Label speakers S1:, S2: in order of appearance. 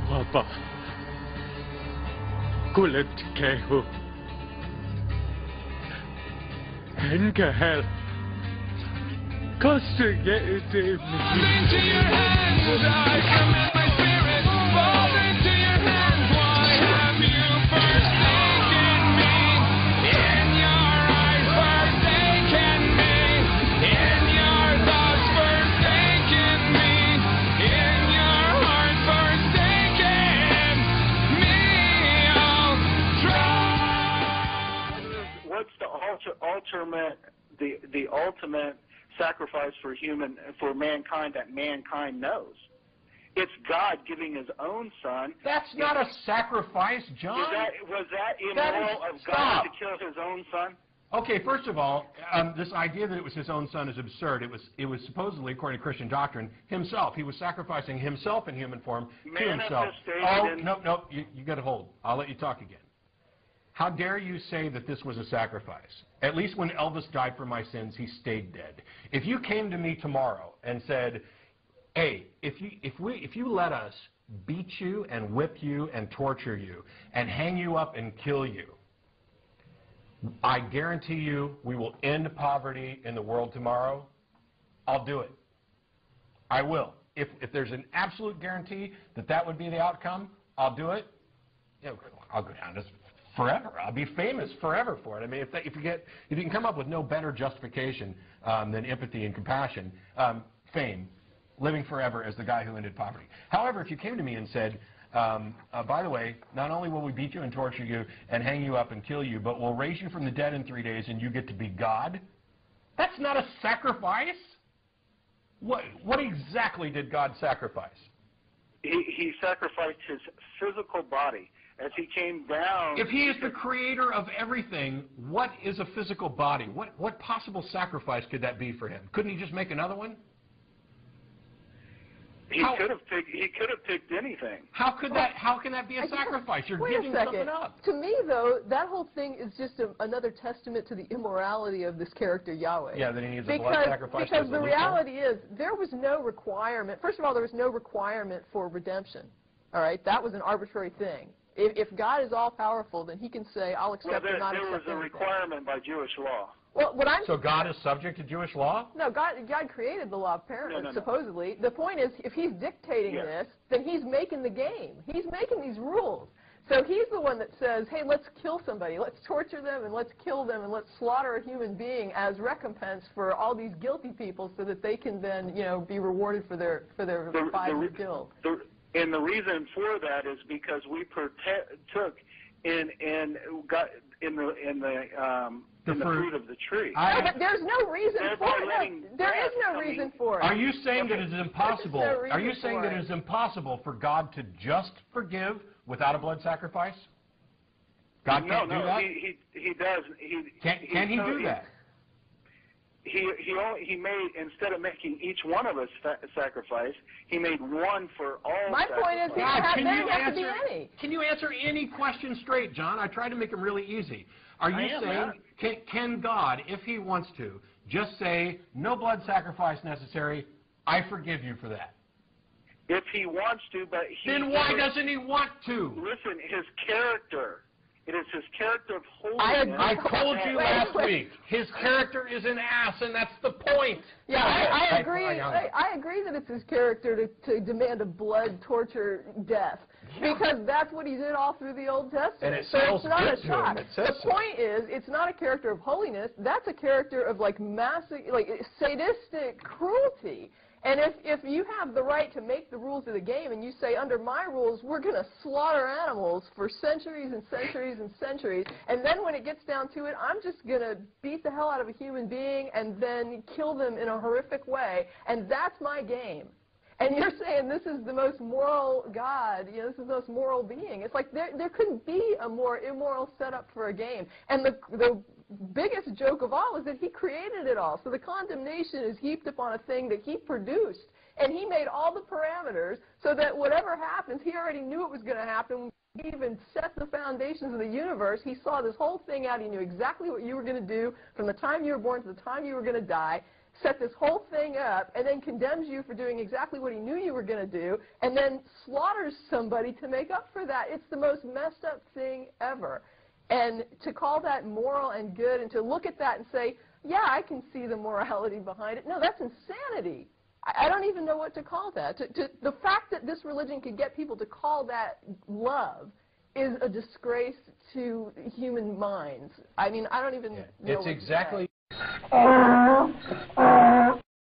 S1: Papa, kuulet kehu. Enkä hel. Kastige ite mi.
S2: Into your hands, I commit my spirit. Fall into your hands. Why have you forsaken me? In your eyes, forsaken me. In your thoughts, forsaken me. In your heart, forsaken me. I'll try.
S3: What's the ultimate sacrifice for mankind that mankind knows? It's God giving His own Son.
S4: That's not a sacrifice, John.
S3: Was that immoral of God to kill His own Son?
S4: Okay, first of all, this idea that it was His own Son is absurd. It was supposedly, according to Christian doctrine, Himself. He was sacrificing Himself in human form to Himself. Oh, no, you got to hold. I'll let you talk again. How dare you say that this was a sacrifice? At least when Elvis died for my sins, he stayed dead. If you came to me tomorrow and said, hey, if you let us beat you and whip you and torture you and hang you up and kill you, I guarantee you we will end poverty in the world tomorrow, I'll do it. I will. If there's an absolute guarantee that that would be the outcome, I'll do it. Yeah, I'll go down as forever. I'll be famous forever for it. I mean, if you can come up with no better justification than empathy and compassion, fame, living forever as the guy who ended poverty. However, if you came to me and said, by the way, not only will we beat you and torture you and hang you up and kill you, but we'll raise you from the dead in 3 days and you get to be God, that's not a sacrifice. What exactly did God sacrifice?
S3: He sacrificed His physical body. As He came down...
S4: If He is the creator of everything, what is a physical body? What possible sacrifice could that be for Him? Couldn't He just make another one?
S3: He could have picked anything.
S4: How can that be a sacrifice? You're giving something up.
S5: To me, though, that whole thing is just another testament to the immorality of this character Yahweh.
S4: Yeah, that He needs a blood sacrifice.
S5: Because the reality is, there was no requirement. First of all, there was no requirement for redemption. All right, that was an arbitrary thing. If God is all-powerful, then He can say, I'll accept or not accept anything.
S3: There was a requirement by Jewish law.
S5: Well,
S4: so God is subject to Jewish law?
S5: No, God created the law of parenthood, supposedly. The point is, if He's dictating this, then He's making the game. He's making these rules. So He's the one that says, hey, let's kill somebody. Let's torture them, and let's kill them, and let's slaughter a human being as recompense for all these guilty people so that they can then, be rewarded for their violent guilt.
S3: And the reason for that is because we took in the fruit of the tree.
S5: No, but there's no reason for it. There is no reason for it.
S4: Are you saying that it is impossible? Are you saying that it is impossible for God to just forgive without a blood sacrifice? God can't do that?
S3: He does.
S4: Can He do that?
S3: He made, instead of making each one of us sacrifice, He made one for all.
S5: My point is, there have to be any.
S4: Can you answer any question straight, John? I tried to make them really easy. Are you saying, can God, if He wants to, just say, no blood sacrifice necessary, I forgive you for that?
S3: If He wants to, but
S4: then why doesn't He want to?
S3: Listen, His character. It is His character of holiness.
S4: I told you last week, His character is an ass, and that's the point.
S5: Yeah, I agree. I agree that it's His character to demand a blood torture death. Yeah. Because that's what He did all through the Old Testament.
S4: And it sounds
S5: so it's not
S4: good
S5: a shock.
S4: to Him. It says
S5: the point is, it's not a character of holiness. That's a character of massive, sadistic cruelty. And if you have the right to make the rules of the game and you say, under my rules, we're going to slaughter animals for centuries and centuries and centuries, and then when it gets down to it, I'm just going to beat the hell out of a human being and then kill them in a horrific way, and that's my game. And you're saying this is the most moral God, this is the most moral being. It's like there couldn't be a more immoral setup for a game. And the biggest joke of all is that He created it all. So the condemnation is heaped upon a thing that He produced. And He made all the parameters so that whatever happens, He already knew it was going to happen. He even set the foundations of the universe. He saw this whole thing out. He knew exactly what you were going to do from the time you were born to the time you were going to die. set this whole thing up and then condemns you for doing exactly what he knew you were going to do and then slaughters somebody to make up for that. It's the most messed up thing ever. And to call that moral and good and to look at that and say, yeah, I can see the morality behind it. No, that's insanity. I don't even know what to call that. The fact that this religion could get people to call that love is a disgrace to human minds. I mean, I don't even know
S4: It's
S5: what to
S4: exactly...
S5: say.